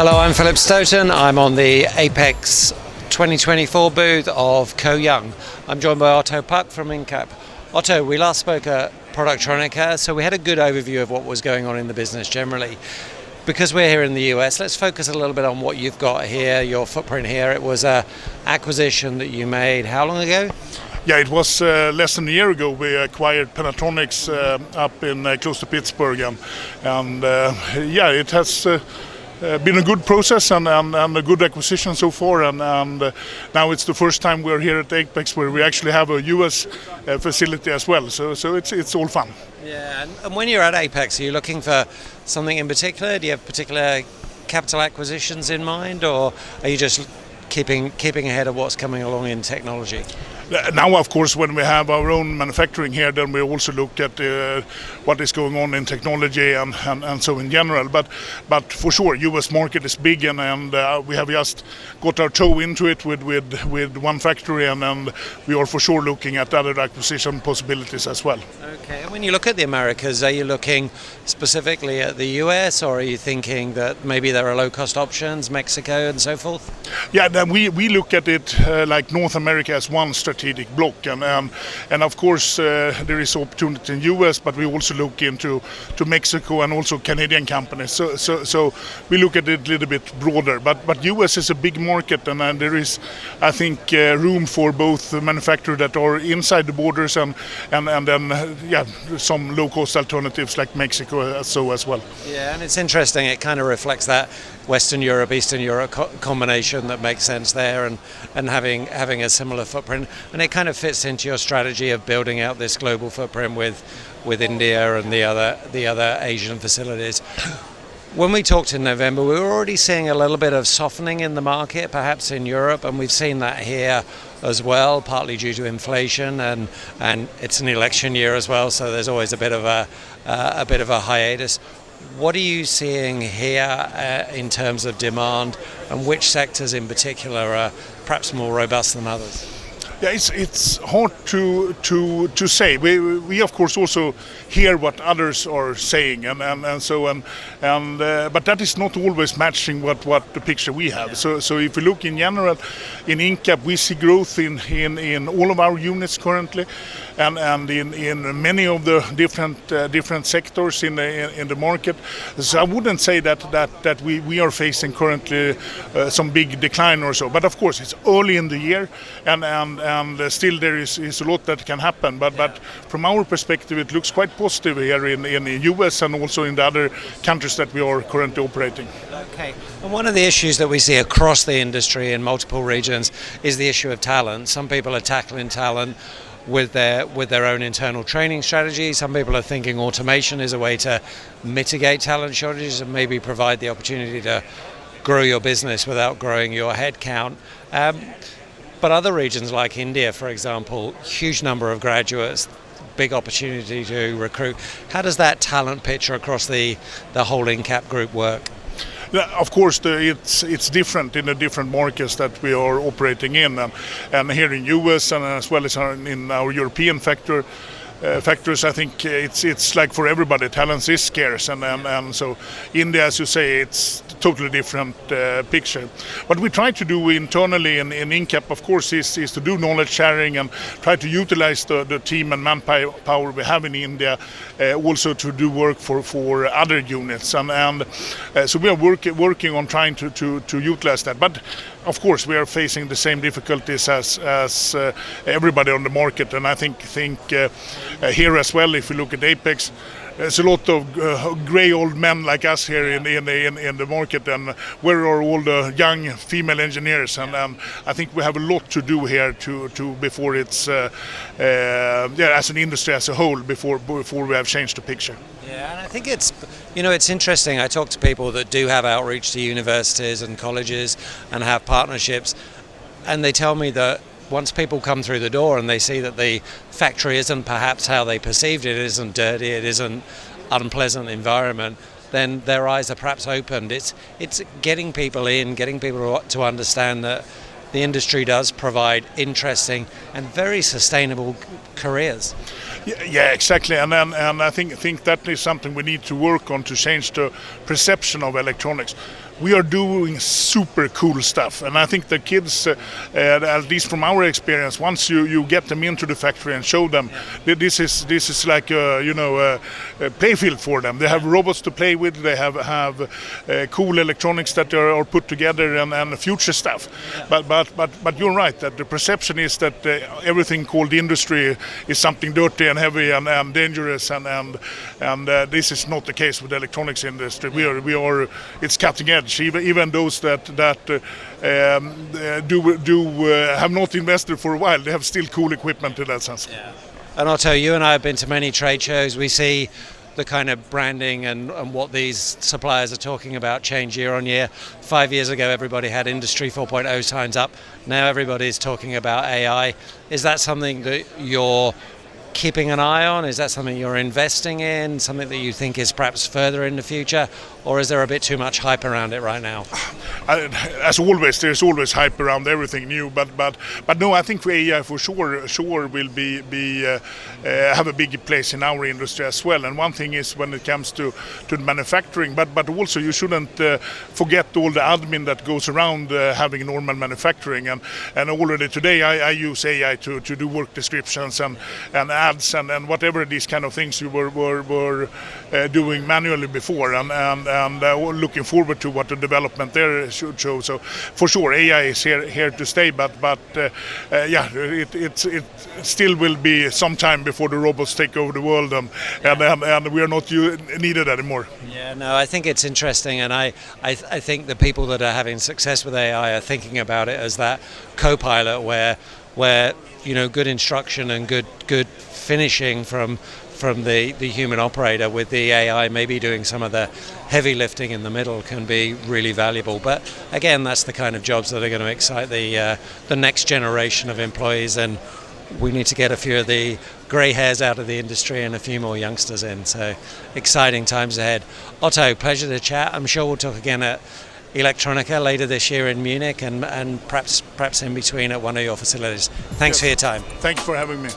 Hello, I'm Philip Stoughton. I'm on the Apex 2024 booth of Co-Young. I'm joined by Otto Puck from Incap. Otto, we last spoke at Pennatronics, so we had a good overview of what was going on in the business generally. Because we're here in the US, let's focus a little bit on what you've got here, your footprint here. It was an acquisition that you made how long ago? Yeah, it was less than a year ago we acquired Pennatronics up in close to Pittsburgh, and it has been a good process and a good acquisition so far, and now it's the first time we're here at Apex where we actually have a US facility as well, so it's all fun. Yeah, and when you're at Apex, are you looking for something in particular? Do you have particular capital acquisitions in mind, or are you just keeping ahead of what's coming along in technology? Now, of course, when we have our own manufacturing here, then we also look at what is going on in technology and so in general. But for sure, U.S. market is big, and we have just got our toe into it with one factory, and we are for sure looking at other acquisition possibilities as well. Okay, and when you look at the Americas, are you looking specifically at the U.S., or are you thinking that maybe there are low-cost options, Mexico and so forth? Yeah, then we look at it like North America as one strategic block, and of course there is opportunity in US, but we also look into Mexico and also Canadian companies. So we look at it a little bit broader. But US is a big market, and there is, I think, room for both manufacturers that are inside the borders and then some low-cost alternatives like Mexico so as well. Yeah, and it's interesting. It kind of reflects that Western Europe, Eastern Europe combination that makes sense there, and having a similar footprint, and it kind of fits into your strategy of building out this global footprint with India and the other Asian facilities. When we talked in November, we were already seeing a little bit of softening in the market, perhaps in Europe, and we've seen that here as well, partly due to inflation, and it's an election year as well, so there's always a bit of a hiatus. What are you seeing here in terms of demand, and which sectors in particular are perhaps more robust than others? Yeah, it's hard to say. We of course also hear what others are saying, but that is not always matching what the picture we have. So if we look in general in Incap, we see growth in all of our units currently, and in many of the different sectors in the market. So I wouldn't say that we are facing currently some big decline or so. But of course it's early in the year, and still there is a lot that can happen. But from our perspective, it looks quite positive here in the US and also in the other countries that we are currently operating. Okay, and one of the issues that we see across the industry in multiple regions is the issue of talent. Some people are tackling talent with their own internal training strategy. Some people are thinking automation is a way to mitigate talent shortages and maybe provide the opportunity to grow your business without growing your headcount. But other regions like India, for example, huge number of graduates, big opportunity to recruit. How does that talent picture across the whole Incap group work? Of course, it's different in the different markets that we are operating in, and here in US and as well as in our European factors. I think it's like for everybody, talent is scarce, and so India, as you say, it's totally different picture. What we try to do internally in Incap, of course, is to do knowledge sharing and try to utilize the team and manpower we have in India, also to do work for other units, and so we are working on trying to utilize that. But of course, we are facing the same difficulties as everybody on the market, and I think here as well, if we look at Apex, there's a lot of grey old men like us here in the market, and where are all the young female engineers? And I think we have a lot to do here to before it's as an industry as a whole before we have changed the picture. Yeah, and I think it's interesting. I talk to people that do have outreach to universities and colleges and have partnerships, and they tell me that once people come through the door and they see that the factory isn't perhaps how they perceived it, isn't dirty, it isn't unpleasant environment, then their eyes are perhaps opened. It's getting people in, getting people to understand that the industry does provide interesting and very sustainable careers. Yeah, exactly, and I think that is something we need to work on to change the perception of electronics. we are doing super cool stuff. And I think the kids, at least from our experience, once you get them into the factory and show them, this is like a playfield for them. They have robots to play with. They have cool electronics that are put together and future stuff. But you're right that the perception is that everything called industry is something dirty and heavy and dangerous, and this is not the case with the electronics industry. We are it's cutting edge. Even those that have not invested for a while, they have still cool equipment in that sense. Yeah. And Otto, you and I have been to many trade shows. We see the kind of branding and what these suppliers are talking about change year on year. 5 years ago, everybody had Industry 4.0 signs up. Now everybody's talking about AI. Is that something that you're keeping an eye on? Is that something you're investing in? Something that you think is perhaps further in the future? Or is there a bit too much hype around it right now? As always, there's always hype around everything new. But no, I think AI for sure will be have a big place in our industry as well. And one thing is when it comes to manufacturing, but also you shouldn't forget all the admin that goes around having normal manufacturing. And already today I use AI to do work descriptions and ads and whatever these kind of things you were doing manually before, and looking forward to what the development there should show. So for sure AI is here to stay, but it still will be some time before the robots take over the world, and we are not needed anymore. Yeah, no, I think it's interesting, and I think the people that are having success with AI are thinking about it as that co-pilot where good instruction and good finishing from the human operator, with the AI maybe doing some of the heavy lifting in the middle, can be really valuable. But again, that's the kind of jobs that are going to excite the next generation of employees, and we need to get a few of the grey hairs out of the industry and a few more youngsters in. So exciting times ahead. Otto, pleasure to chat. I'm sure we'll talk again at Electronica later this year in Munich, and perhaps in between at one of your facilities. Thanks for your time. Thank you for having me.